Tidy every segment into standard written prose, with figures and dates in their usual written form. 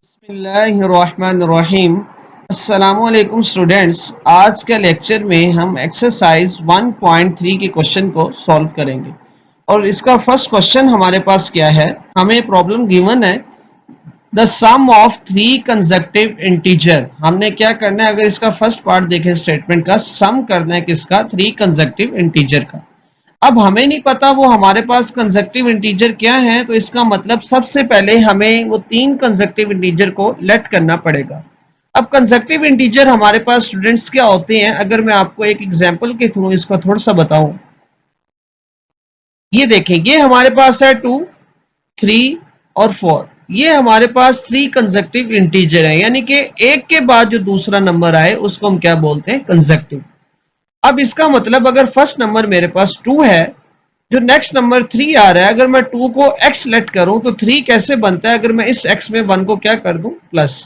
बिस्मिल्लाहिर्रहमानिर्रहीम। अस्सलामुअलैकुम स्टूडेंट्स, आज के लेक्चर में हम एक्सरसाइज 1.3 के क्वेश्चन को सॉल्व करेंगे। और इसका फर्स्ट क्वेश्चन हमारे पास क्या है, हमें प्रॉब्लम गिवन है the sum of three consecutive integer. हमने क्या करना है, अगर इसका फर्स्ट पार्ट देखें स्टेटमेंट का, सम करना है किसका, थ्री कंसेक्टिव इंटीजर का। अब हमें नहीं पता वो हमारे पास कंसेक्टिव इंटीजर क्या है, तो इसका मतलब सबसे पहले हमें वो तीन कंसेक्टिव इंटीजर को लेट करना पड़ेगा। अब कंसेक्टिव इंटीजर हमारे पास स्टूडेंट्स क्या होते हैं, अगर मैं आपको एक एग्जांपल के थ्रू इसको थोड़ा सा बताऊं। ये देखें, ये हमारे पास है 2, 3 और 4। ये हमारे पास थ्री कंसेक्टिव इंटीजर है, यानी कि एक के बाद जो दूसरा नंबर आए उसको हम क्या बोलते हैं, कंसेक्टिव। अब इसका मतलब अगर फर्स्ट नंबर मेरे पास 2 है, जो नेक्स्ट नंबर 3 आ रहा है, अगर मैं 2 को x लेट करूं तो 3 कैसे बनता है, अगर मैं इस x में 1 को क्या कर दूं, प्लस।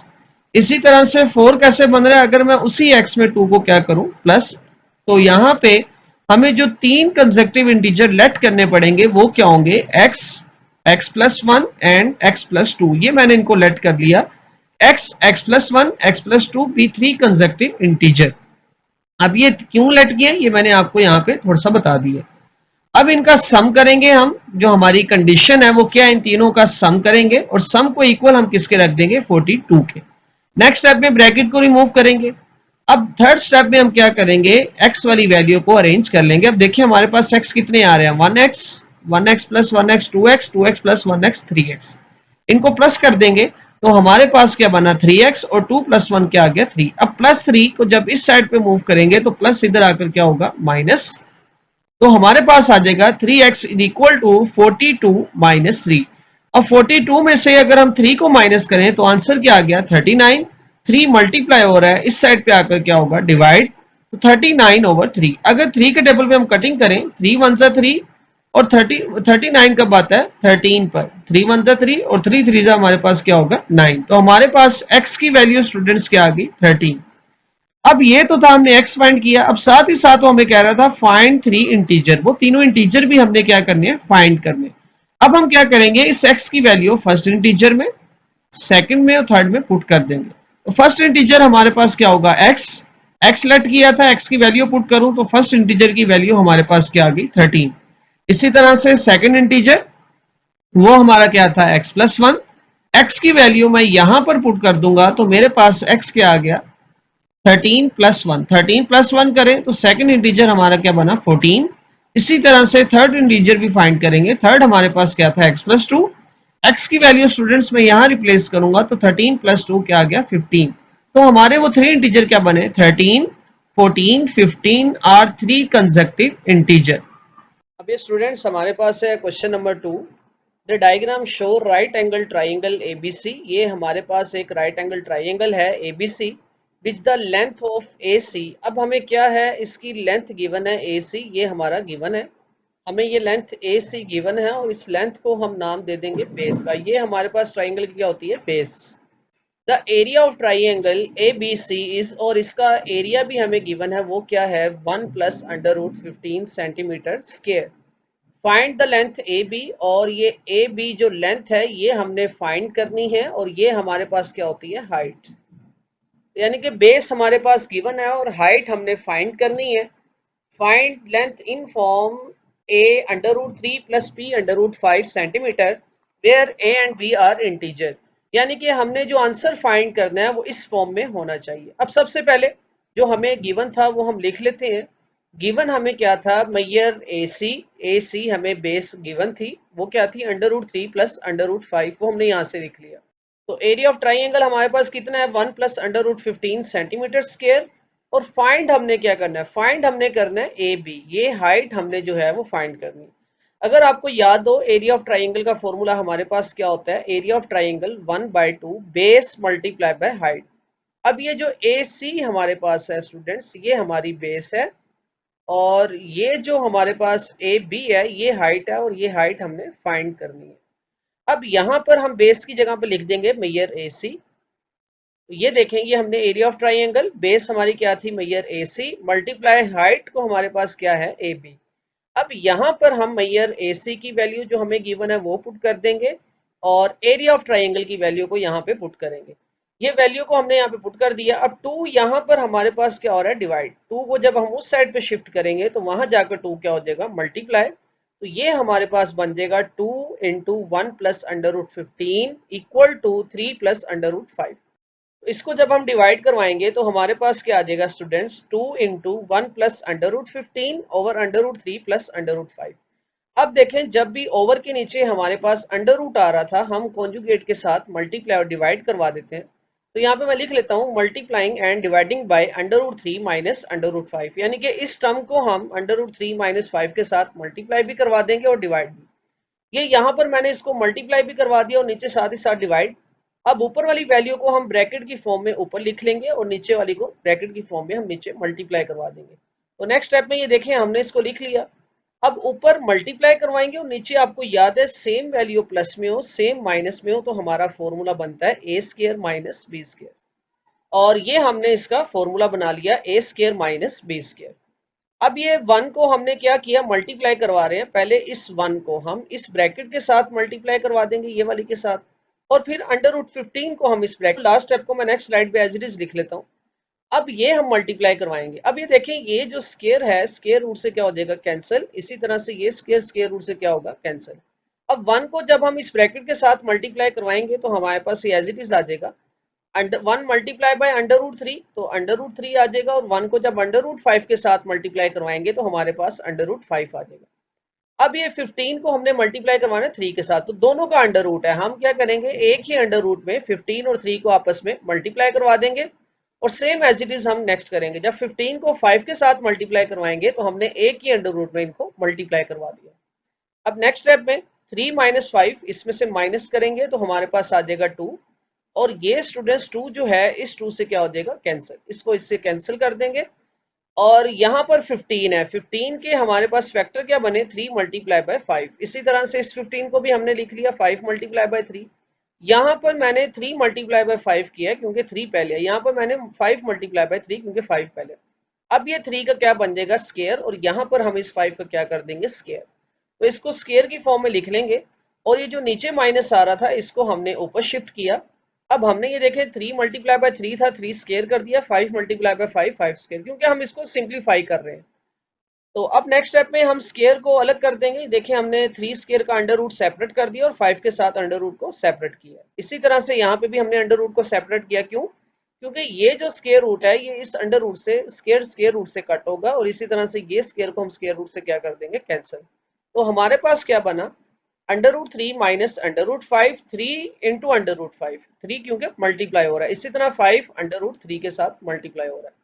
इसी तरह से 4 कैसे बन रहा है, अगर मैं उसी x में 2 को क्या करूं, प्लस। तो यहां पे हमें जो तीन कंसेक्टिव इंटीजर लेट करने पड़ेंगे वो क्या होंगे, x, x plus 1 and x plus 2। ये मैंने इनको लेट कर लिया, x, x plus 1, x plus 2 भी थ्री कंसेक्टिव इंटीजर। अब ये क्यों लेट किए ये मैंने आपको यहाँ पे थोड़ा सा बता दिया। अब इनका सम करेंगे हम, जो हमारी कंडीशन है वो क्या है, इन तीनों का सम करेंगे और सम को इक्वल हम किसके रख देंगे, 42 के। नेक्स्ट स्टेप में ब्रैकेट को रिमूव करेंगे। अब थर्ड स्टेप में हम क्या करेंगे, एक्स वाली वैल्यू को अरेंज कर लेंगे। अब देखिए हमारे पास एक्स कितने आ रहे हैं, 1x, 1x plus 1x 2x, 2x plus 1x 3x। इनको प्लस कर देंगे तो हमारे पास क्या बना, 3x, और 2 प्लस 1 क्या आ गया, 3। अब प्लस 3 को जब इस साइड पे मूव करेंगे तो प्लस इधर आकर क्या होगा, माइनस। तो हमारे पास आ जाएगा 3x इक्वल टू 42 माइनस 3। अब 42 में से अगर हम 3 को माइनस करें तो आंसर क्या आ गया, 39। 3 मल्टीप्लाई हो रहा है, इस साइड पे आकर क्या होगा, डिवाइड। तो 39/3। अगर 3 के टेबल पे हम कटिंग करें, 3 वन जा 3 और 39 कब आता है, 13 पर। 3 वन जा 3 और 3 3 जा हमारे पास क्या होगा, 9। तो हमारे पास x की वैल्यू स्टूडेंट्स क्या आ गई, 13। अब ये तो था, हमने x फाइंड किया। अब साथ ही साथ वो हमें कह रहा था फाइंड थ्री इंटीजर, वो तीनों इंटीजर भी हमने क्या करने हैं, फाइंड करने। अब हम क्या करेंगे, इस x की वैल्यू फर्स्ट इंटीजर में, सेकंड में और थर्ड में पुट कर देंगे। तो फर्स्ट इंटीजर हमारे पास क्या होगा, x। x लेट किया था, x की वैल्यू पुट करूं तो फर्स्ट इंटीजर की वैल्यू हमारे पास क्या आ गई, 13। इसी तरह से सेकंड इंटीजर, वो हमारा क्या था, x प्लस 1। x की वैल्यू मैं यहां पर पुट कर दूंगा तो मेरे पास x क्या आ गया, 13+1। 13+1 करें तो सेकंड इंटीजर हमारा क्या बना, 14। इसी तरह से थर्ड इंटीजर भी फाइंड करेंगे। थर्ड हमारे पास क्या था, x प्लस 2। x की वैल्यू स्टूडेंट्स में यहां रिप्लेस करूंगा तो 13+2 क्या आ गया, 15। तो हमारे वो थ्री इंटीजर क्या बने, 13, 14, 15 आर थ्री कंसेक्टिव इंटीजर। अब ये स्टूडेंट्स हमारे पास है question number 2। The diagram show right angle triangle ABC. ये हमारे पास एक राइट एंगल ट्राइंगल है ABC, which the length of A C. अब हमें क्या है, इसकी लेंथ गिवन है ए सी, ये हमारा गिवन है। हमें ये लेंथ ए सी गिवन है और इस लेंथ को हम नाम दे देंगे बेस का। ये हमारे पास ट्राइंगल की क्या होती है, base. The area of triangle A B C is, और इसका एरिया भी हमें गिवन है, वो क्या है, 1 plus under root 15 centimetre square. Find the length A B, और ये ए बी जो लेंथ है ये हमने फाइंड करनी है, और ये हमारे पास क्या होती है, हाइट। यानी कि बेस हमारे पास गिवन है और हाइट हमने फाइंड करनी है। Find length in form A under root 3 plus B under root 5 centimetre, where A and B are integer. यानी कि हमने जो आंसर फाइंड करना है वो इस फॉर्म में होना चाहिए। अब सबसे पहले जो हमें गिवन था वो हम लिख लेते हैं। गिवन हमें क्या था, मैयर ए सी हमें बेस गिवन थी, वो क्या थी, under root 3 plus under root 5, वो हमने यहाँ से लिख लिया। तो एरिया ऑफ ट्राइंगल हमारे पास कितना है, 1 plus under root 15 centimetre square. और फाइंड हमने क्या करना है, फाइंड हमने करना है ए बी, ये हाइट हमने जो है वो फाइंड करनी है। अगर आपको याद हो, एरिया ऑफ ट्राइंगल का फॉर्मूला हमारे पास क्या होता है, area of triangle 1/2 base multiply by height. अब ये जो ए सी हमारे पास है स्टूडेंट्स, ये हमारी बेस है, और ये जो हमारे पास ए बी है ये हाइट है, और ये हाइट हमने फाइंड करनी है। अब यहाँ पर हम बेस की जगह पर लिख देंगे मैयर ए सी। ये देखेंगे हमने एरिया ऑफ ट्राइंगल, बेस हमारी क्या थी, मैयर ए सी, मल्टीप्लाई हाइट को हमारे पास क्या है, ए बी। अब यहाँ पर हम मैयर ए सी की वैल्यू जो हमें गिवन है वो पुट कर देंगे। और एरिया ऑफ ट्राइंगल की वैल्यू को यहाँ पे पुट करेंगे। ये वैल्यू को हमने यहाँ पे पुट कर दिया। अब 2 यहाँ पर हमारे पास क्या हो रहा है, डिवाइड। 2 को जब हम उस साइड पे शिफ्ट करेंगे तो वहां जाकर 2 क्या हो जाएगा, मल्टीप्लाई। तो ये हमारे पास बन जाएगा 2 into 1 plus under root 15 equal to 3 plus under root 5। इसको जब हम डिवाइड करवाएंगे तो हमारे पास क्या आ जाएगा students, 2 into 1 plus under root 15 over under root 3 plus under root 5। अब देखें, जब भी ओवर के नीचे हमारे पास अंडर रूट आ रहा था, हम कॉन्जुगेट के साथ मल्टीप्लाई और डिवाइड करवा देते हैं। तो यहाँ पे मैं लिख लेता हूँ multiplying and dividing by under root 3 minus under root 5, यानी कि इस टर्म को हम अंडर रूट 3 माइनस 5 के साथ मल्टीप्लाई भी करवा देंगे और डिवाइड भी। ये यहाँ पर मैंने इसको मल्टीप्लाई भी करवा दिया और नीचे साथ ही साथ डिवाइड। अब ऊपर वाली वैल्यू को हम ब्रैकेट की फॉर्म में ऊपर लिख लेंगे और नीचे वाली को ब्रैकेट की फॉर्म में हम नीचे मल्टीप्लाई करवा देंगे। तो नेक्स्ट स्टेप में ये देखें, हमने इसको लिख लिया। अब ऊपर मल्टीप्लाई करवाएंगे और नीचे आपको याद है सेम वैल्यू प्लस में हो सेम माइनस में हो तो हमारा फॉर्मूला बनता है ए स्क्वायर माइनस बी स्क्वायर। और ये हमने इसका फॉर्मूला बना लिया ए स्क्वायर माइनस बी स्क्वायर। अब ये 1 को हमने क्या किया, मल्टीप्लाई करवा रहे हैं। पहले इस 1 को हम इस ब्रैकेट के साथ मल्टीप्लाई करवा देंगे, ये वाली के साथ, और फिर अंडर रूट 15 को हम इस ब्रैकेट, लास्ट स्टेप को मैं नेक्स्ट स्लाइड पे एज इट इज लिख लेता हूँ। अब ये हम मल्टीप्लाई करवाएंगे। अब ये देखें, ये जो स्क्वायर है स्क्वायर रूट से क्या हो जाएगा, कैंसिल। इसी तरह से ये स्क्वायर स्क्वायर रूट से क्या होगा, कैंसिल। अब 1 को जब हम इस ब्रैकेट के साथ मल्टीप्लाई करवाएंगे तो हमारे पास ये एज इट इज आ जाएगा, 1 मल्टीप्लाई बाय अंडर रूट 3, तो अंडर रूट 3 आ जाएगा। और 1 को जब अंडर रूट 5 के साथ मल्टीप्लाई करवाएंगे तो हमारे पास अंडर रूट 5 आ जाएगा। अब ये 15 को हमने मल्टीप्लाई करवाना है 3 के साथ, तो दोनों का अंडर रूट है। हम क्या करेंगे, एक ही अंडर रूट में 15 और 3 को आपस में मल्टीप्लाई करवा देंगे। और सेम एज इट इज हम नेक्स्ट करेंगे, जब 15 को 5 के साथ मल्टीप्लाई करवाएंगे तो हमने एक ही अंडर रूट में इनको मल्टीप्लाई करवा दिया। अब नेक्स्ट स्टेप में 3 माइनस 5, इसमें से माइनस करेंगे तो हमारे पास आ जाएगा 2। और ये स्टूडेंट्स 2 जो है इस 2 से क्या हो जाएगा, कैंसिल। इसको इससे कैंसिल कर देंगे। और यहाँ पर 15 है, 15 के हमारे पास फैक्टर क्या बने, 3 मल्टीप्लाई बाय 5। इसी तरह से इस 15 को भी हमने लिख लिया 5 मल्टीप्लाई बाय 3। यहाँ पर मैंने 3 मल्टीप्लाई बाय 5 किया है क्योंकि 3 पहले है। यहाँ पर मैंने 5 मल्टीप्लाई बाय 3 क्योंकि 5 पहले। अब ये 3 का क्या बन जाएगा, स्क्वायर। और यहाँ पर हम इस 5 का क्या कर देंगे, स्क्वायर। तो इसको स्क्वायर की फॉर्म में लिख लेंगे। और ये जो नीचे माइनस आ रहा था इसको हमने ऊपर शिफ्ट किया। अब हमने ये देखे 3 मल्टीप्लाई बाय 3 था, 3 स्क्वायर कर दिया, 5 मल्टीप्लाई बाय 5, 5 स्क्वायर, क्योंकि हम इसको सिंप्लीफाई कर रहे हैं। तो अब नेक्स्ट स्टेप में हम स्क्वायर को अलग कर देंगे। देखिए हमने 3 स्क्वायर का अंडर रूट सेपरेट कर दिया और 5 के साथ अंडर रूट को सेपरेट किया। इसी तरह से यहाँ पे भी हमने अंडर रूट को सेपरेट किया। क्यों, क्योंकि ये जो स्क्वायर रूट है ये इस अंडर रूट से स्क्वायर रूट से कट होगा और इसी तरह से ये स्क्वायर को हम स्क्वायर रूट से क्या कर देंगे, कैंसिल। तो हमारे पास क्या बना, under root 3 minus under root 5, 3 into under root 5, 3 क्योंकि मल्टीप्लाई हो रहा है। इसी तरह 5 अंडर रूट 3 के साथ मल्टीप्लाई हो रहा है।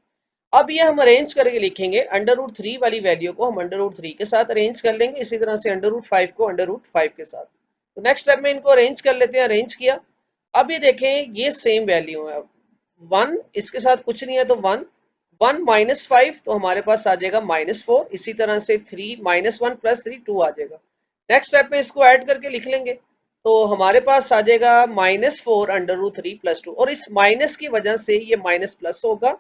अब ये हम अरेंज करके लिखेंगे, अंडर रूट 3 वाली वैल्यू को हम अंडर रूट 3 के साथ अरेंज कर लेंगे, इसी तरह से अंडर रूट 5 को अंडर रूट 5 के साथ। तो नेक्स्ट स्टेप में इनको अरेंज कर लेते हैं। अरेंज किया। अब ये देखें ये सेम वैल्यू है, 1 इसके साथ कुछ नहीं है तो 1, 1 माइनस 5 तो हमारे पास आ जाएगा -4। इसी तरह से 3 -1 प्लस 3 2 आ जाएगा। नेक्स्ट स्टेप में इसको ऐड करके लिख लेंगे तो हमारे पास आ जाएगा -4 अंडर रूट 3 प्लस 2। और इस माइनस की वजह से ये माइनस प्लस होगा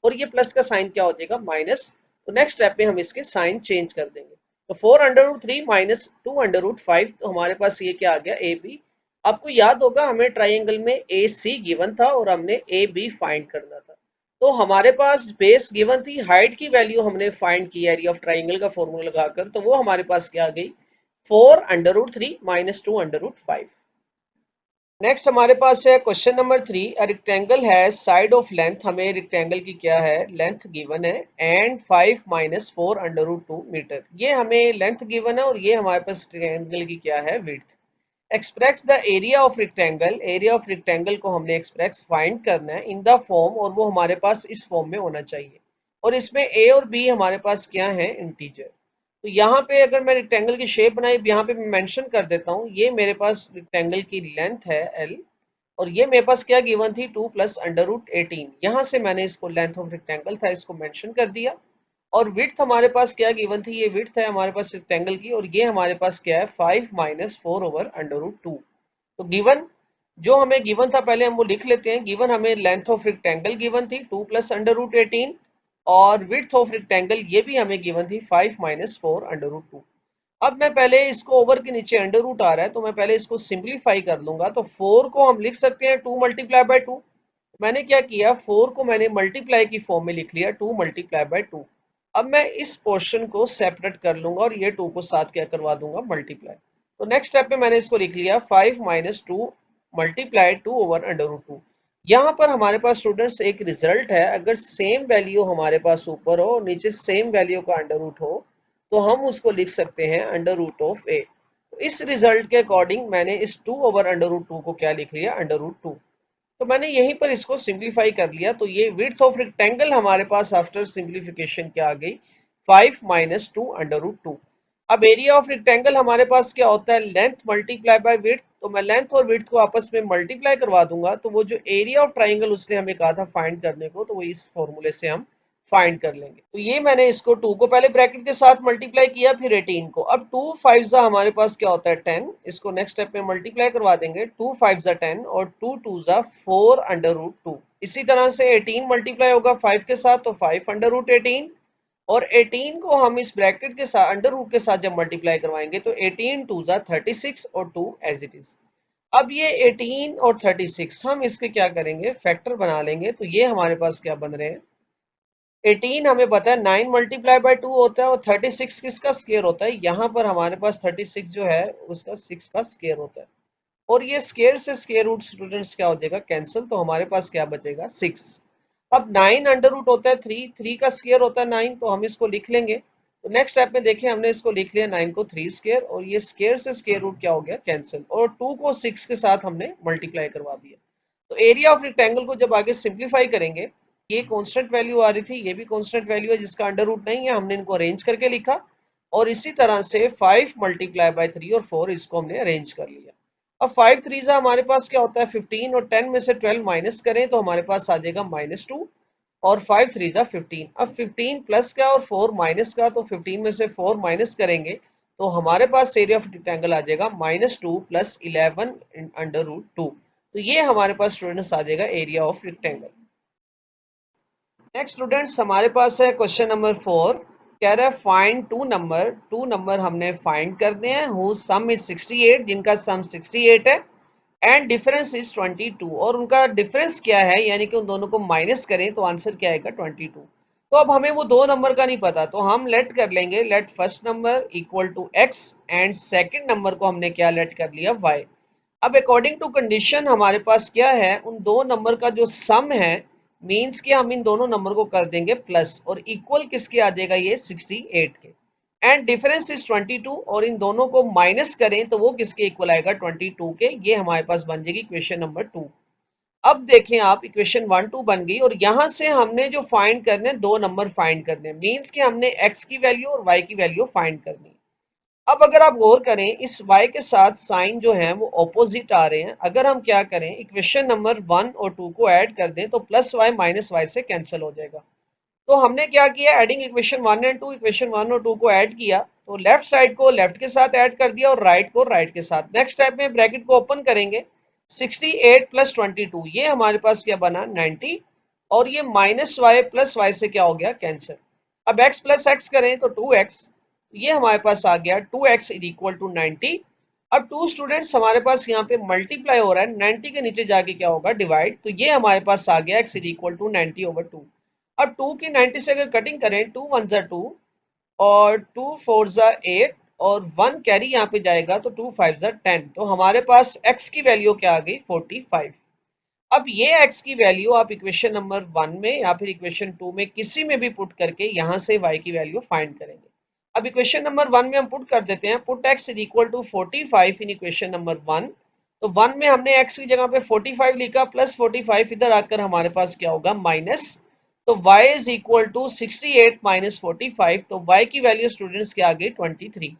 और ये प्लस का साइन क्या हो जाएगा, माइनस। तो नेक्स्ट स्टेप में हम इसके साइन चेंज कर देंगे। तो 4 under root 3 minus 2 under root 5, तो हमारे पास ये क्या आ गया, ए बी। आपको याद होगा हमें ट्राइंगल में ए सी गिवन था और हमने ए बी फाइंड करना था। तो हमारे पास बेस गिवन थी, हाइट की वैल्यू हमने फाइंड की एरिया ऑफ ट्राइंगल का फॉर्मूला लगाकर, तो वो हमारे पास क्या आ गई, 4 under root 3 minus 2 under root 5। Next हमारे पास है क्वेश्चन नंबर 3। रेक्टेंगल है साइड ऑफ लेंथ, हमें रेक्टेंगल की क्या है, लेंथ गिवन है, and 5 minus 4 under root 2 metre. ये हमें लेंथ गिवन है और ये हमारे पास रेक्टेंगल की क्या है, width. Express the area of rectangle, area of rectangle को हमने एक्सप्रेस फाइंड करना है इन द फॉर्म, और वो हमारे पास इस फॉर्म में होना चाहिए। और इसमें ए और बी हमारे पास क्या है, इंटीजर। तो यहाँ पे अगर मैं रेक्टेंगल की शेप बनाई, यहाँ पे मैं मेंशन कर देता हूँ, ये मेरे पास रेक्टेंगल की लेंथ है एल, और ये मेरे पास क्या गिवन थी, 2 प्लस अंडर रूट 18। यहाँ से मैंने इसको लेंथ ऑफ रेक्टेंगल था इसको मेंशन कर दिया। और विड्थ हमारे पास क्या गिवन थी, ये विड्थ है हमारे पास रेक्टेंगल की, और ये हमारे पास क्या है, 5 माइनस 4 ओवर अंडर रूट 2। तो गिवन जो हमें गिवन था पहले हम वो लिख लेते हैं। गिवन हमें लेंथ ऑफ रेक्टेंगल गिवन थी 2 प्लस अंडर रूट 18, और विड्थ ऑफ रेक्टेंगल ये भी हमें गिवन थी 5 माइनस 4 अंडर रूट 2। अब मैं पहले इसको ओवर के नीचे अंडर रूट आ रहा है तो मैं पहले इसको सिंप्लीफाई कर लूंगा। तो 4 को हम लिख सकते हैं 2 मल्टीप्लाई बाय 2। मैंने क्या किया, 4 को मैंने मल्टीप्लाई की फॉर्म में लिख लिया 2 मल्टीप्लाई बाय 2। अब मैं इस पोर्शन को सेपरेट कर लूंगा और ये 2 को साथ क्या करवा दूंगा, मल्टीप्लाई। तो नेक्स्ट स्टेप में मैंने इसको लिख लिया 5 minus 2 multiply 2 over under root 2। यहाँ पर हमारे पास स्टूडेंट्स एक रिजल्ट है, अगर सेम वैल्यू हमारे पास ऊपर हो और नीचे सेम वैल्यू का अंडर रूट हो तो हम उसको लिख सकते हैं अंडर रूट ऑफ ए। तो इस रिजल्ट के अकॉर्डिंग मैंने इस 2 ओवर अंडर रूट 2 को क्या लिख लिया, अंडर रूट 2। तो मैंने यहीं पर इसको सिंप्लीफाई कर लिया। तो ये विड्थ ऑफ रेक्टेंगल हमारे पास आफ्टर सिंप्लीफिकेशन क्या आ गई, 5 माइनस 2 अंडर रूट 2। अब एरिया ऑफ रेक्टेंगल हमारे पास क्या होता है, लेंथ मल्टीप्लाई बाय विड्थ। तो मैं लेंथ और विड्थ को आपस में मल्टीप्लाई करवा दूंगा तो वो जो एरिया ऑफ ट्राइंगल उसने हमें कहा था फाइंड करने को, तो वो इस फॉर्मूले से हम फाइंड कर लेंगे। तो ये मैंने इसको 2 को पहले ब्रैकेट के साथ मल्टीप्लाई किया, फिर 18 को। अब 2 5 जा हमारे पास क्या होता है 10, इसको नेक्स्ट स्टेप में मल्टीप्लाई करवा देंगे। 2 5 जा 10 और 2 2 जा 4 अंडर रूट 2। इसी तरह से 18 मल्टीप्लाई होगा 5 के साथ तो 5 अंडर रूट 18, और 18 को हम इस ब्रैकेट के साथ अंडर रूट के साथ जब मल्टीप्लाई करवाएंगे तो 18 2 जा 36 और 2 एज इट इज। अब ये 18 और 36 हम इसके क्या करेंगे, फैक्टर बना लेंगे। तो ये हमारे पास क्या बन रहे हैं, 18 हमें पता है 9 मल्टीप्लाई बाय 2 होता है और 36 किसका स्क्वायर होता है, यहाँ पर हमारे पास 36 जो है उसका 6 का स्क्वायर होता है। और ये स्क्वायर से स्क्वायर रूट स्टूडेंट्स क्या हो जाएगा, कैंसिल। तो हमारे पास क्या बचेगा 6। अब 9 अंडर रूट होता है 3 का स्क्वायर होता है 9, तो हम इसको लिख लेंगे। तो नेक्स्ट स्टेप में देखिए हमने इसको लिख लिया 9 को 3 स्क्वायर, और ये स्क्वायर से स्क्वायर रूट क्या हो गया, कैंसिल। और 2 को 6 के साथ हमने मल्टीप्लाई करवा दिया। तो एरिया ऑफ रेक्टेंगल को जब आगे सिंप्लीफाई करेंगे, ये कांस्टेंट वैल्यू आ रही थी, ये भी कांस्टेंट वैल्यू है जिसका अंडर रूट नहीं है, हमने इनको अरेंज करके लिखा। और इसी तरह से 5 मल्टीप्लाई बाय 3 और 4 इसको हमने अरेंज कर लिया। अब 5 3 हमारे पास क्या होता है 15, और 10 में से 12 माइनस करें तो हमारे पास आ जाएगा -2, और 5 3 15। अब 15 प्लस का और 4 माइनस का, तो 15 में से 4 माइनस करेंगे तो हमारे पास एरिया ऑफ रेक्टेंगल आ जाएगा -2 प्लस 11 अंडर रूट 2। तो ये हमारे पास स्टूडेंट्स आ जाएगा area of rectangle. Next students हमारे पास है क्वेश्चन नंबर 4। कह रहा है फाइंड टू नंबर हमने फाइंड करने हैं हु सम इज 68, जिनका सम 68 है, एंड डिफरेंस इज 22, और उनका डिफरेंस क्या है, यानी कि उन दोनों को माइनस करें तो आंसर क्या आएगा 22। तो अब हमें वो दो नंबर का नहीं पता, तो हम लेट कर लेंगे, let first number equal to x, and second number को हमने क्या लेट कर लिया y। अब अकॉर्डिंग टू कंडीशन हमारे पास क्या है, उन दो नंबर का जो सम है, मींस कि हम इन दोनों नंबर को कर देंगे प्लस, और इक्वल किसके आ जाएगा, ये 68 के, एंड डिफरेंस इज 22, और इन दोनों को माइनस करें तो वो किसके इक्वल आएगा 22 के। ये हमारे पास बन जाएगी इक्वेशन नंबर 2। अब देखें आप, इक्वेशन 1 2 बन गई, और यहां से हमने जो फाइंड करने हैं, दो नंबर फाइंड करने हैं, मींस कि हमने x की वैल्यू और y की वैल्यू फाइंड करनी है। अब अगर आप गौर करें, इस y के साथ साइन जो है वो ऑपोजिट आ रहे हैं। अगर हम क्या करें, इक्वेशन नंबर 1 और 2 को ऐड कर दें तो प्लस y माइनस y से कैंसिल हो जाएगा। तो हमने क्या किया, एडिंग इक्वेशन 1 एंड 2, इक्वेशन 1 और 2 को ऐड किया, तो लेफ्ट साइड को लेफ्ट के साथ ऐड कर दिया और राइट को राइट के साथ। नेक्स्ट स्टेप में ब्रैकेट को ओपन करेंगे, 68 प्लस 22, ये हमारे पास क्या बना 90, और ये माइनस वाई प्लस वाई से क्या हो गया, कैंसिल। अब x प्लस एक्स करें तो 2x, ये हमारे पास आ गया 2x इज इक्वल टू 90। अब टू स्टूडेंट्स हमारे पास यहाँ पे मल्टीप्लाई हो रहा है, 90 के नीचे जाके क्या होगा, डिवाइड। तो ये हमारे पास आ गया x is equal to 90 over 2। अब 2 की 90 से अगर कटिंग करें, 2 1 जा 2 और 2 4 जा 8, और 1 कैरी यहाँ पे जाएगा तो 2 5 जा 10। तो हमारे पास x की वैल्यू क्या आ गई 45। अब ये x की वैल्यू आप इक्वेशन नंबर 1 में या फिर इक्वेशन 2 में किसी में भी पुट करके यहाँ से y की वैल्यू फाइंड करेंगे। अब इक्वेशन नंबर 1 में हम पुट कर देते हैं, put x is equal to 45 in equation number 1। तो 1 में हमने x की जगह पे 45 लिखा, प्लस 45 इधर आकर हमारे पास क्या होगा, माइनस। तो y is equal to 68 minus 45, तो y की वैल्यू स्टूडेंट्स क्या आ गई 23।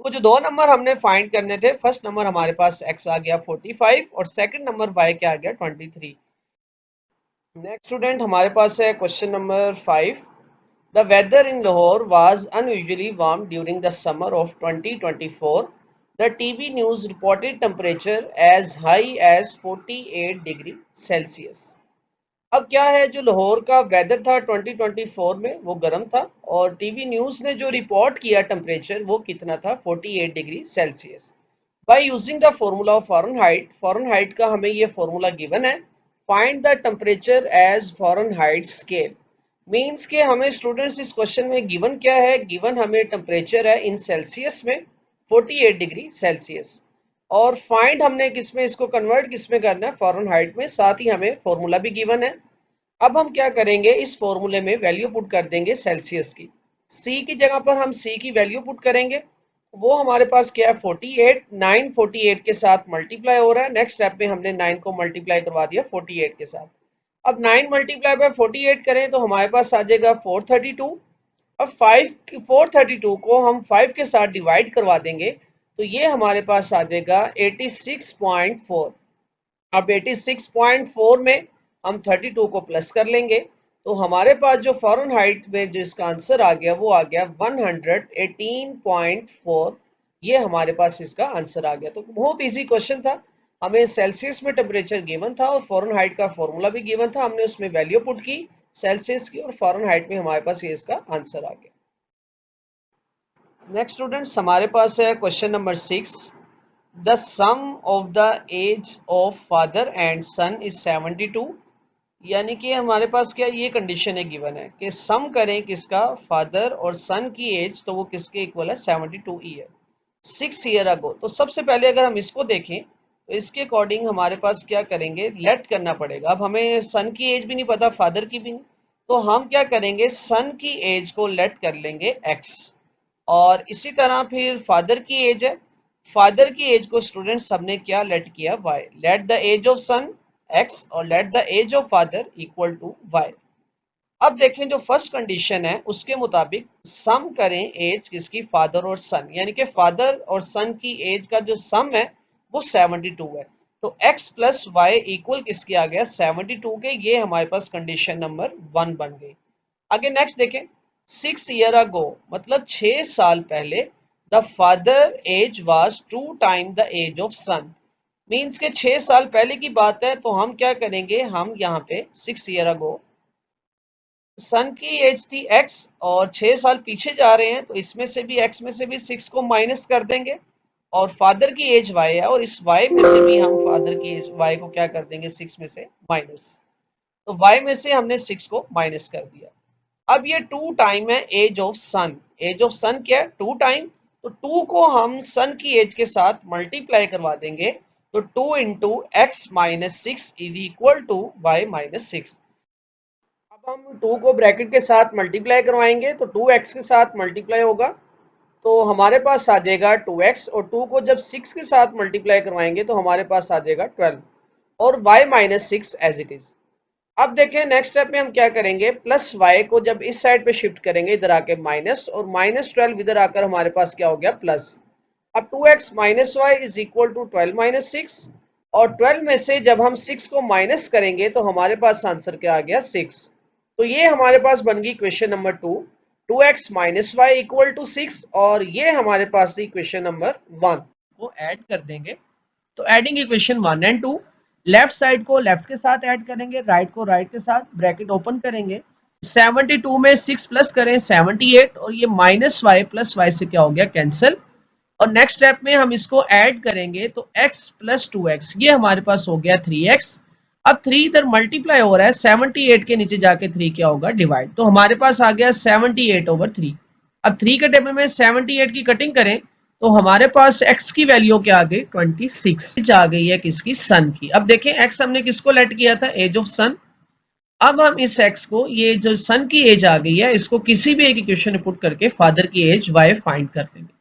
वो जो दो नंबर हमने फाइंड करने थे, फर्स्ट नंबर हमारे पास x आ गया 45 और सेकंड नंबर y क्या आ गया 23। नेक्स्ट स्टूडेंट हमारे पास है question number 5। The weather in Lahore was unusually warm during the summer of 2024। The TV news reported temperature as high as 48 degree Celsius. अब क्या है, जो लाहौर का वेदर था 2024 में वो गर्म था, और टीवी न्यूज़ ने जो रिपोर्ट किया टेम्परेचर वो कितना था, 48 degree Celsius. By using the formula of Fahrenheit, Fahrenheit का हमें ये फॉर्मूला गिवन है। Find the temperature as Fahrenheit scale. Means के हमें स्टूडेंट्स इस क्वेश्चन में गिवन क्या है, गिवन हमें टेम्परेचर है इन सेल्सियस में 48 डिग्री सेल्सियस, और फाइंड हमने किसमें इसको कन्वर्ट किसमें करना है, फ़ारेनहाइट में, साथ ही हमें फॉर्मूला भी गिवन है। अब हम क्या करेंगे, इस फॉर्मूले में वैल्यू पुट कर देंगे सेल्सियस की। सी की जगह पर हम सी की वैल्यू पुट करेंगे, वो हमारे पास क्या है 48, 9 48 के साथ मल्टीप्लाई हो रहा है। नेक्स्ट स्टेप में हमने 9 को मल्टीप्लाई करवा दिया 48 के साथ। अब 9 मल्टीप्लाई बाय 48 करें तो हमारे पास आ जाएगा 432। अब 432 को हम 5 के साथ डिवाइड करवा देंगे तो ये हमारे पास आ जाएगा 86.4। अब 86.4 में हम 32 को प्लस कर लेंगे तो हमारे पास जो फ़ारेनहाइट में जो इसका आंसर आ गया वो आ गया 118.4। ये हमारे पास इसका आंसर आ गया। तो बहुत इजी क्वेश्चन था, हमें सेल्सियस में टेम्परेचर गिवन था और फ़ारेनहाइट का फॉर्मूला भी गिवन था, हमने उसमें वैल्यू पुट की सेल्सियस की और फ़ारेनहाइट में हमारे पास ये इसका आंसर आ गया। नेक्स्ट स्टूडेंट्स हमारे पास है question number 6। The sum of the age of father and son is 72। यानी कि हमारे पास क्या ये कंडीशन है गिवन है कि सम करें किसका, फादर और सन की एज, तो वो किसके इक्वल है, 72 ईयर 6 ईयर अगो। तो सबसे पहले अगर हम इसको देखें तो इसके अकॉर्डिंग हमारे पास क्या करेंगे, लेट करना पड़ेगा। अब हमें सन की एज भी नहीं पता, फादर की भी नहीं, तो हम क्या करेंगे, सन की एज को लेट कर लेंगे एक्स, और इसी तरह फिर फादर की एज है, फादर की एज को स्टूडेंट सबने क्या लेट किया, Y. Let the age of son X और let the age of father equal to Y. अब देखें जो फर्स्ट कंडीशन है उसके मुताबिक सम करें एज किसकी, फादर और सन, यानी कि फादर और सन की एज का जो सम है वो 72 है। तो x प्लस वाई इक्वल किसके आ गया, 72 के। ये हमारे पास कंडीशन नंबर 1 बन गई। आगे नेक्स्ट देखें, 6 ईयर अगो मतलब 6 साल पहले, the father age was 2 time the age of son. Means के 6 साल पहले की बात है, तो हम क्या करेंगे, हम यहाँ पे 6 ईयर अगो सन की एज थी x और 6 साल पीछे जा रहे हैं तो इसमें से भी x में से भी 6 को माइनस कर देंगे, और फादर की एज y है और इस y में से भी हम फादर की एज y को क्या कर देंगे, 6 में से माइनस। तो y में से हमने 6 को माइनस कर दिया। अब ये 2 टाइम है age of son. Age of son क्या है, 2 टाइम। तो 2 को हम सन की एज के साथ मल्टीप्लाई करवा देंगे तो 2 into X minus 6 is equal to Y minus 6। अब हम 2 को ब्रैकेट के साथ मल्टीप्लाई करवाएंगे तो 2x के साथ मल्टीप्लाई होगा तो हमारे पास आ जाएगा 2x, और 2 को जब 6 के साथ मल्टीप्लाई करवाएंगे तो हमारे पास आ जाएगा 12, और y minus 6 as it is. अब देखें नेक्स्ट स्टेप में हम क्या करेंगे, प्लस y को जब इस साइड पे शिफ्ट करेंगे इधर आके माइनस, और माइनस 12 इधर आकर हमारे पास क्या हो गया, प्लस। अब 2x minus Y is equal to 12 minus 6, और 12 में से जब हम 6 को माइनस करेंगे तो हमारे पास आंसर क्या आ गया, 6। तो ये हमारे पास बन गई question number 2, 2x minus Y equal to 6, और ये हमारे पास थी क्वेश्चन नंबर 1 को ऐड कर देंगे। तो adding equation 1 and 2, left side को लेफ्ट के साथ ऐड करेंगे, राइट को राइट के साथ, ब्रैकेट ओपन करेंगे। 72 में 6 प्लस करें 78, और ये माइनस वाई प्लस वाई से क्या हो गया, कैंसिल। और नेक्स्ट स्टेप में हम इसको ऐड करेंगे तो x प्लस 2x, ये हमारे पास हो गया 3x। अब 3 इधर मल्टीप्लाई हो रहा है, 78 के नीचे जाके 3 क्या होगा, डिवाइड। तो हमारे पास आ गया 78/3। अब 3 के टेबल में 78 की कटिंग करें तो हमारे पास x की वैल्यू क्या आ गई, 26 आ गई है, किसकी, सन की। अब देखें x हमने किसको लेट किया था, एज ऑफ सन। अब हम इस x को, ये जो सन की एज आ गई है, इसको किसी भी एक इक्वेशन में पुट करके फादर की एज y फाइंड कर देंगे।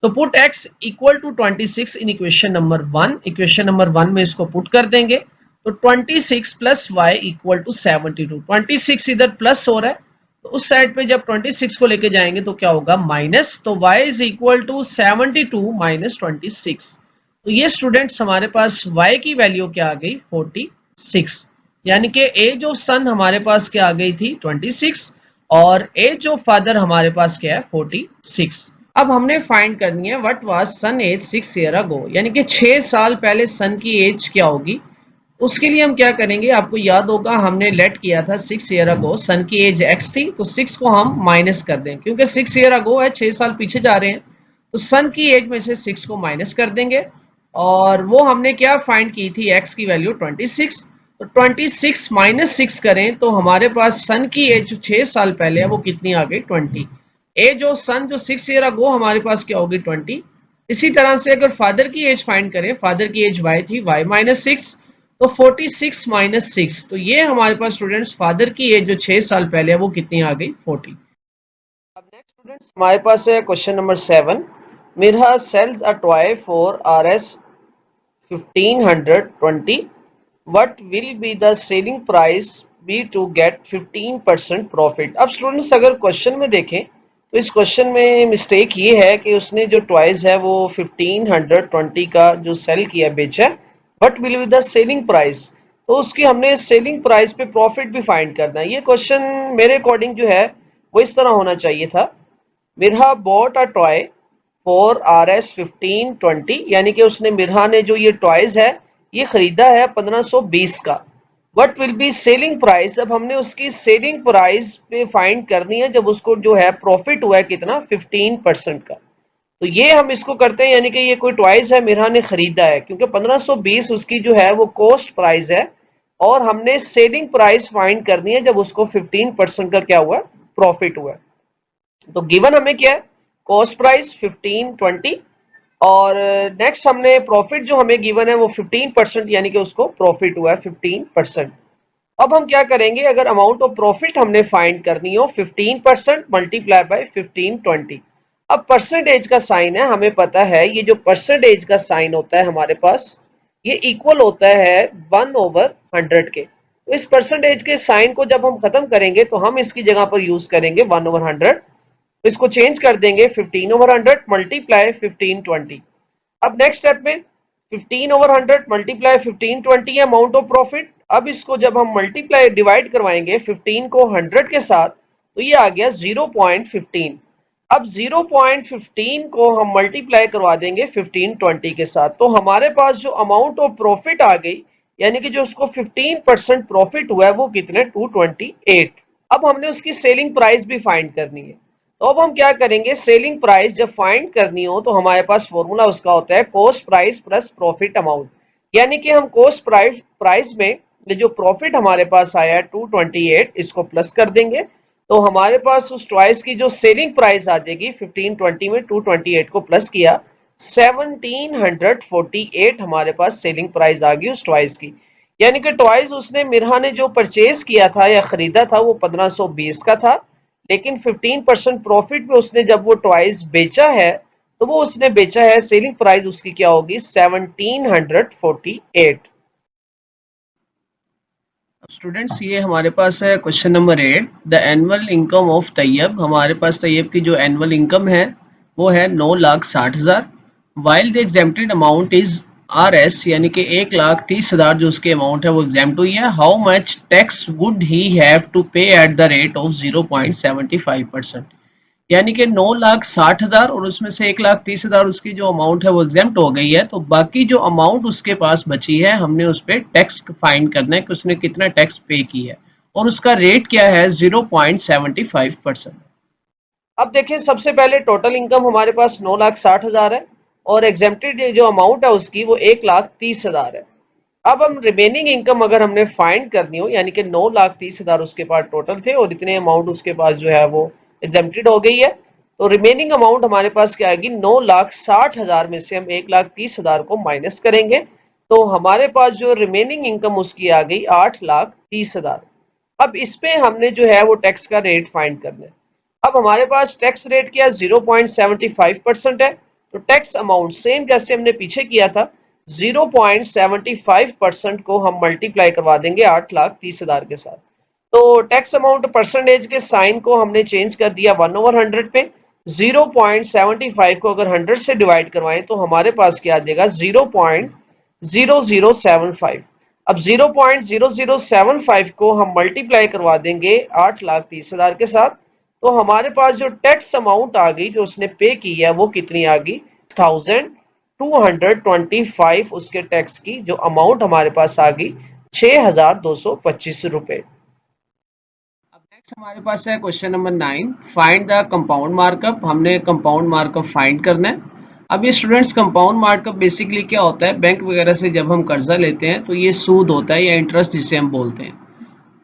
तो put x equal to 26 in equation number 1। Equation number 1 में इसको पुट कर देंगे तो 26 प्लस वाई इक्वल टू 72। 26 इधर प्लस हो रहा है तो उस साइड पे जब 26 को लेके जाएंगे तो क्या होगा, माइनस। तो y is equal to 72 minus 26। तो ये स्टूडेंट्स हमारे पास y की वैल्यू क्या आ गई, 46। यानी कि एज ऑफ सन हमारे पास क्या आ गई थी, 26, और एज ऑफ फादर हमारे पास क्या है, 46। अब हमने फाइंड करनी है what was son age 6 year ago, यानी कि 6 साल पहले सन की एज क्या होगी, उसके लिए हम क्या करेंगे, आपको याद होगा हमने लेट किया था 6 ईयर अगो, सन की एज x थी, तो 6 को हम माइनस कर दें क्योंकि 6 ईयर अगो है, 6 साल पीछे जा रहे हैं, तो सन की एज में से 6 को माइनस कर देंगे और वो हमने क्या फाइंड की थी, x की वैल्यू 26, तो 26 माइनस 6 करें तो हमारे पास सन की एज जो 6 साल पहले है वो कितनी आ गई, 20। एज ऑफ सन जो 6 ईयर अगो हमारे पास क्या होगी, 20। इसी तरह से अगर फादर की एज फाइंड करें, फादर की एज y थी, y माइनस 6, तो 46 माइनस 6, तो ये हमारे पास स्टूडेंट्स फादर की एज जो 6 साल पहले है वो कितनी आ गई, 40। अब नेक्स्ट स्टूडेंट्स हमारे पास है question number 7। Mirha sells a toy for RS 1520, what will be the selling price be to get 15% profit। अब स्टूडेंट्स अगर क्वेश्चन में देखें तो इस क्वेश्चन में मिस्टेक ये है कि उसने जो टॉयज है वो 1520 का जो सेल किया, बेचा, what will be the selling price, तो उसकी हमने सेलिंग प्राइस पे प्रॉफिट भी फाइंड करना है। ये क्वेश्चन मेरे अकॉर्डिंग जो है वो इस तरह होना चाहिए था, Mirha bought a toy for RS 1520, यानी कि उसने, मिरहा ने जो ये टॉयज है ये खरीदा है 1520 का। What will be selling price, अब हमने उसकी सेलिंग प्राइस पे फाइंड करनी है जब उसको जो है प्रॉफिट हुआ है कितना, 15% का। तो ये हम इसको करते हैं, यानी कि ये कोई टॉयज है मिरहा ने खरीदा है, क्योंकि 1520 उसकी जो है वो कॉस्ट प्राइस है और हमने सेलिंग प्राइस फाइंड करनी है जब उसको 15% का क्या हुआ, प्रॉफिट हुआ। तो गिवन हमें क्या है, कॉस्ट प्राइस 1520 और नेक्स्ट हमने प्रॉफिट जो हमें गिवन है वो 15%, यानी कि उसको प्रॉफिट हुआ है 15%। अब हम क्या करेंगे, अगर अमाउंट ऑफ प्रॉफिट हमने फाइंड करनी हो 15% मल्टीप्लाई बाय 1520। अब परसेंटेज का साइन है, हमें पता है ये जो परसेंटेज का साइन होता है हमारे पास ये इक्वल होता है 1/100 के। तो इस परसेंटेज के साइन को जब हम खत्म करेंगे तो हम इसकी जगह पर यूज करेंगे 1/100, तो इसको चेंज कर देंगे 15/100 मल्टीप्लाई 1520। अब नेक्स्ट स्टेप में 15/100 मल्टीप्लाई 1520 अमाउंट ऑफ प्रॉफिट। अब इसको जब हम मल्टीप्लाई डिवाइड करवाएंगे 15 को 100 के साथ तो ये आ गया 0.15। अब 0.15 को हम मल्टीप्लाई करवा देंगे 1520 के साथ, तो हमारे पास जो अमाउंट ऑफ प्रॉफिट आ गई, यानी कि जो उसको 15% प्रॉफिट हुआ है वो कितने, 228। अब हमने उसकी सेलिंग प्राइस भी फाइंड करनी है, तो अब हम क्या करेंगे, सेलिंग प्राइस जब फाइंड करनी हो तो हमारे पास फॉर्मूला उसका होता है cost price plus profit amount, यानी कि हम कॉस्ट प्राइस में ये जो प्रॉफिट हमारे पास आया है 228 इसको प्लस कर देंगे, तो हमारे पास उस टॉयज की जो सेलिंग प्राइस आ जाएगी 1520 में 228 को प्लस किया 1748 हमारे पास सेलिंग प्राइस आ गई उस टॉयज की। यानी कि टॉयज उसने, मिरहा ने जो परचेज किया था या खरीदा था वो 1520 का था, लेकिन 15% प्रॉफिट पे उसने जब वो टॉयज बेचा है तो वो उसने बेचा है, सेलिंग प्राइस उसकी क्या होगी, 1748। स्टूडेंट्स ये हमारे पास है question number 8, the annual income of Tayyab. हमारे पास तैयब की जो एनुअल इनकम है वो है 9,60,000, while the exempted amount is RS, यानी कि 1,30,000 जो उसके अमाउंट है वो एग्जाम्प्ट हुई है। How much tax would he have to pay at the rate of 0.75%, यानी कि 9,60,000 और उसमें से 1,30,000 उसकी जो अमाउंट है वो एग्जेम्प्ट हो गई है, तो बाकी जो अमाउंट उसके पास बची है हमने उस पर टैक्स फाइंड करना है कि उसने कितना टैक्स पे की है और उसका रेट क्या है, 0.75%। अब देखें, सबसे पहले टोटल इनकम हमारे पास 9,60,000 है और एग्जेम्प्टेड जो अमाउंट है उसकी वो 1,30,000 है। अब हम रिमेनिंग इनकम अगर हमने फाइंड करनी हो, यानी कि 9,30,000 उसके पास टोटल थे और इतने अमाउंट उसके पास जो है वो एग्जेम्प्टेड हो गई है, तो रिमेनिंग अमाउंट हमारे पास क्या आएगी, 9,60,000 में से हम 1,30,000 को माइनस करेंगे तो हमारे पास जो रिमेनिंग इनकम उसकी आ गई 8,30,000। अब इस पे हमने जो है वो टैक्स का रेट फाइंड करना है। अब हमारे पास टैक्स रेट क्या, 0.75% है, तो टैक्स अमाउंट सेम जैसे हमने पीछे किया था, 0.75% को हम मल्टीप्लाई करवा देंगे 8,30,000 के साथ। तो टैक्स अमाउंट परसेंटेज के साइन को हमने चेंज कर दिया 1/100 पे। 0.75 को अगर 100 से डिवाइड करवाएं तो हमारे पास क्या आ जाएगा, 0.0075। अब 0.0075 को हम मल्टीप्लाई करवा देंगे 8,30,000 के साथ, तो हमारे पास जो टैक्स अमाउंट आ गई जो उसने पे की है वो कितनी आ गई, 1,225 उसके टैक्स की जो अमाउंट हमारे पास आ गई ₹6,225। अब नेक्स्ट हमारे पास है question number 9, find the compound markup. हमने कंपाउंड मार्कअप फाइंड करना है। अब ये स्टूडेंट्स, कंपाउंड मार्कअप बेसिकली क्या होता है, बैंक वगैरह से जब हम कर्जा लेते हैं तो ये सूद होता है या इंटरेस्ट जिसे हम बोलते हैं।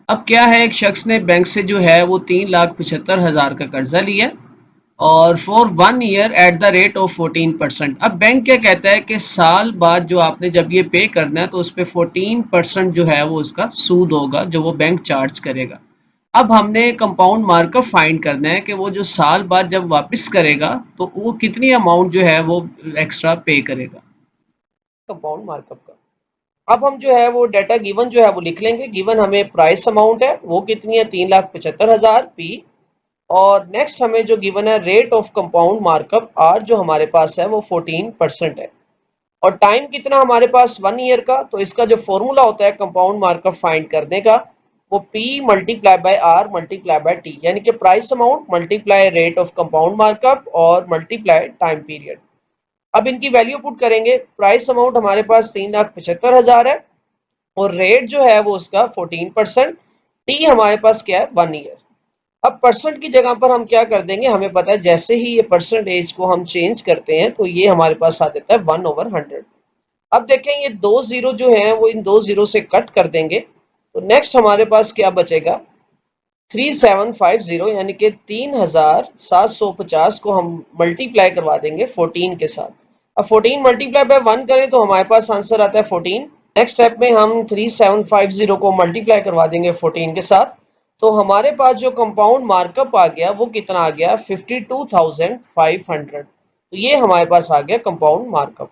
अब क्या है, एक शख्स ने बैंक से जो है वो 3,75,000 का कर्जा लिया और for 1 year eight the rate of 14%। अब बैंक क्या कहता है कि साल बाद जो आपने जब ये पे करना है तो उस पर 14% जो है वो उसका सूद होगा जो वो बैंक चार्ज करेगा। अब हमने कंपाउंड मार्कअप फाइंड करना है कि वो जो साल बाद जब वापस करेगा तो वो कितनी अमाउंट जो है वो एक्स्ट्रा पे करेगा। कंपाउंड मार्कअप का अब हम जो है वो डाटा गिवन जो है वो लिख लेंगे। गिवन हमें प्राइस अमाउंट है वो कितनी है, 3,75,000 पी। और नेक्स्ट हमें जो गिवन है rate of compound markup are जो हमारे पास है वो 14% है। और टाइम कितना हमारे पास, 1 ईयर का। तो इसका जो फॉर्मूला होता है कंपाउंड मार्कअप फाइंड करने का, वो P multiply by R multiply by T, यानी कि price amount multiply rate of compound markup और मल्टीप्लाई टाइम पीरियड। अब इनकी वैल्यू पुट करेंगे। प्राइस अमाउंट हमारे पास 3,75,000 है और रेट जो है वो उसका 14%। टी हमारे पास क्या है, 1 ईयर। अब परसेंट की जगह पर हम क्या कर देंगे, हमें पता है जैसे ही ये परसेंटेज को हम चेंज करते हैं तो ये हमारे पास आ जाता है 1/100। अब देखें ये दो जीरो जो है वो इन दो जीरो से कट कर देंगे तो नेक्स्ट हमारे पास क्या बचेगा, 3750, यानी कि 3,750 को हम मल्टीप्लाई करवा देंगे 14 के साथ। अब 14 मल्टीप्लाई बाय 1 करें तो हमारे पास आंसर आता है 14। नेक्स्ट स्टेप में हम 3750 को मल्टीप्लाई करवा देंगे 14 के साथ। तो हमारे पास जो कंपाउंड मार्कअप आ गया वो कितना आ गया, 52,500। तो ये हमारे पास आ गया कंपाउंड मार्कअप।